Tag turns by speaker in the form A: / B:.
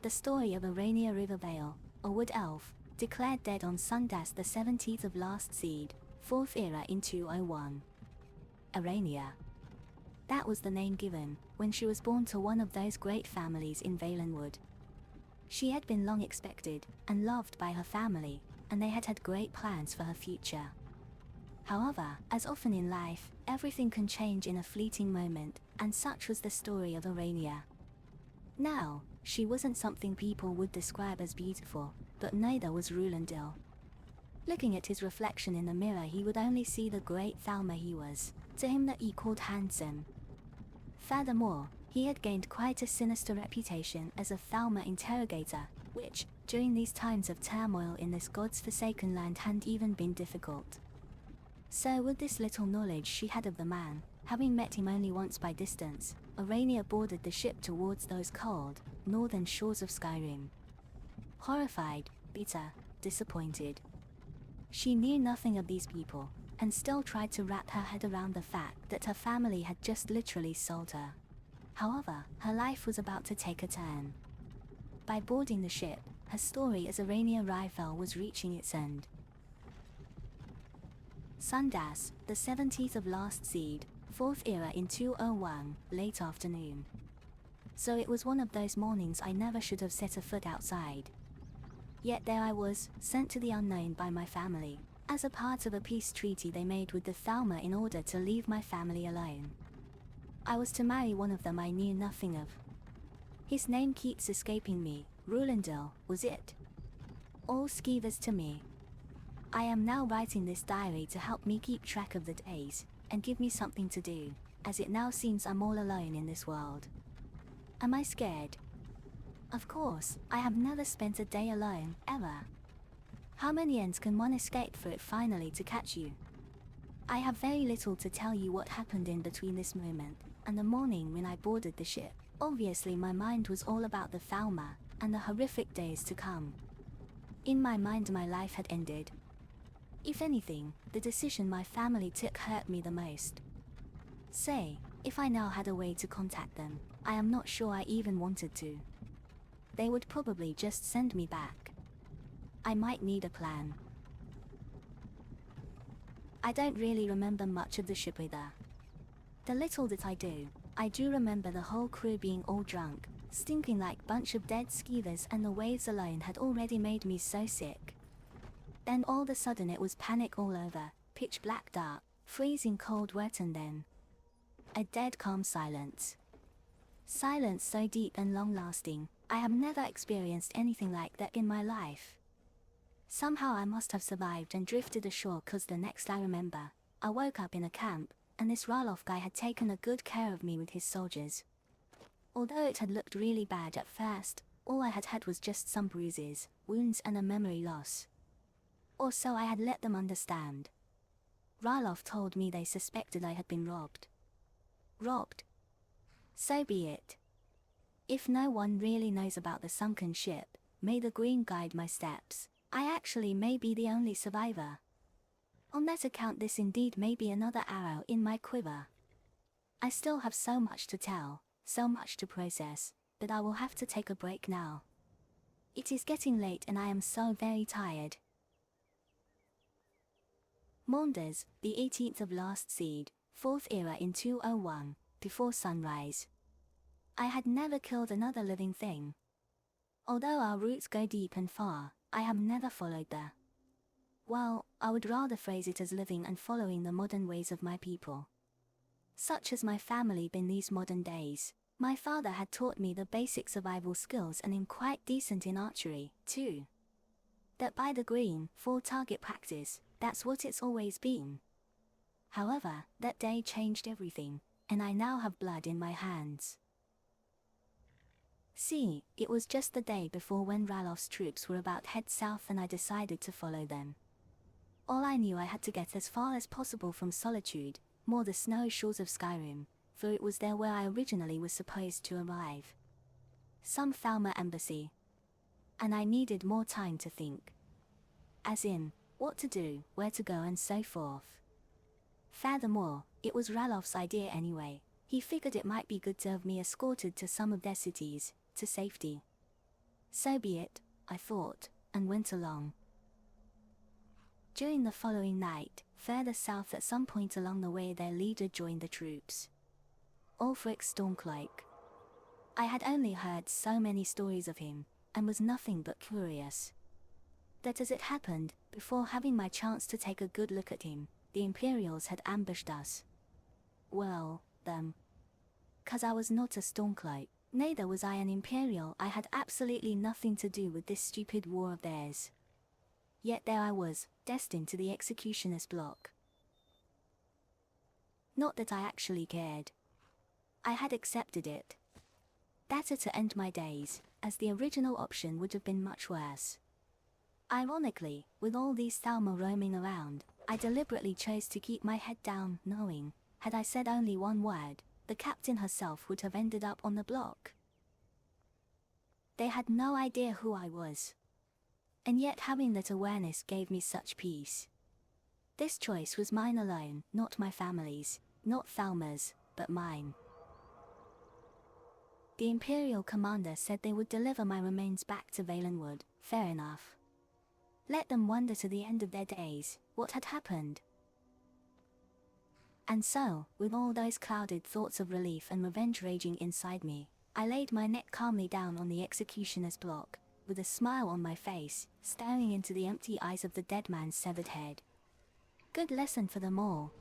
A: The story of Aranea Rivervale, a wood elf, declared dead on Sundas the 17th of last seed, 4th era in 201. Aranea. That was the name given when she was born to one of those great families in Valenwood. She had been long expected and loved by her family, and they had had great plans for her future. However, as often in life, everything can change in a fleeting moment, and such was the story of Aranea. Now, she wasn't something people would describe as beautiful, but neither was Rulendil. Looking at his reflection in the mirror, he would only see the great Thalma he was, to him that he called handsome. Furthermore, he had gained quite a sinister reputation as a Thalma interrogator, which, during these times of turmoil in this god's-forsaken land, hadn't even been difficult. So with this little knowledge she had of the man, having met him only once by distance, Aranea boarded the ship towards those cold, northern shores of Skyrim. Horrified, bitter, disappointed. She knew nothing of these people, and still tried to wrap her head around the fact that her family had just literally sold her. However, her life was about to take a turn. By boarding the ship, her story as Aranea Rivervale was reaching its end. Sundas, the 17th of last seed, 4th era in 201, late afternoon. So it was one of those mornings I never should have set a foot outside. Yet there I was, sent to the unknown by my family, as a part of a peace treaty they made with the Thalma in order to leave my family alone. I was to marry one of them I knew nothing of. His name keeps escaping me. Rulendil, was it? All Skeevers to me. I am now writing this diary to help me keep track of the days, and give me something to do, as it now seems I'm all alone in this world. Am I scared? Of course, I have never spent a day alone, ever. How many ends can one escape for it finally to catch you? I have very little to tell you what happened in between this moment and the morning when I boarded the ship. Obviously my mind was all about the Thalma, and the horrific days to come. In my mind my life had ended. If anything, the decision my family took hurt me the most. Say, if I now had a way to contact them, I am not sure I even wanted to. They would probably just send me back. I might need a plan. I don't really remember much of the ship either. The little that I do remember the whole crew being all drunk, stinking like bunch of dead skeevers, and the waves alone had already made me so sick. Then all of a sudden it was panic all over, pitch black dark, freezing cold wet, and then a dead calm silence. Silence so deep and long-lasting, I have never experienced anything like that in my life. Somehow I must have survived and drifted ashore, cause the next I remember, I woke up in a camp, and this Ralof guy had taken a good care of me with his soldiers. Although it had looked really bad at first, all I had had was just some bruises, wounds, and a memory loss. Or so I had let them understand. Ralof told me they suspected I had been robbed. Robbed? So be it. If no one really knows about the sunken ship, may the green guide my steps. I actually may be the only survivor. On that account this indeed may be another arrow in my quiver. I still have so much to tell, so much to process, that I will have to take a break now. It is getting late and I am so very tired. Maunders, the 18th of last seed, 4th era in 201, before sunrise. I had never killed another living thing. Although our roots go deep and far, I have never followed the, well, I would rather phrase it as living and following the modern ways of my people. Such as my family been these modern days. My father had taught me the basic survival skills and am quite decent in archery, too. That by the green, for target practice, that's what it's always been. However, that day changed everything, and I now have blood in my hands. See, it was just the day before when Ralof's troops were about head south and I decided to follow them. All I knew I had to get as far as possible from Solitude, more the snowy shores of Skyrim, for it was there where I originally was supposed to arrive. Some Thalma embassy. And I needed more time to think. As in, what to do, where to go, and so forth. Furthermore, it was Ralof's idea anyway. He figured it might be good to have me escorted to some of their cities, to safety. So be it, I thought, and went along. During the following night, further south at some point along the way their leader joined the troops. Ulfric Stormcloak. I had only heard so many stories of him, and was nothing but curious. That as it happened, before having my chance to take a good look at him, the Imperials had ambushed us. Well, them. 'Cause I was not a Stormcloak, neither was I an Imperial. I had absolutely nothing to do with this stupid war of theirs. Yet there I was, destined to the executioner's block. Not that I actually cared. I had accepted it. Better to end my days, as the original option would have been much worse. Ironically, with all these Thalmor roaming around, I deliberately chose to keep my head down, knowing, had I said only one word, the captain herself would have ended up on the block. They had no idea who I was. And yet having that awareness gave me such peace. This choice was mine alone, not my family's, not Thalmor's, but mine. The Imperial commander said they would deliver my remains back to Valenwood. Fair enough. Let them wonder to the end of their days what had happened. And so, with all those clouded thoughts of relief and revenge raging inside me, I laid my neck calmly down on the executioner's block, with a smile on my face, staring into the empty eyes of the dead man's severed head. Good lesson for them all,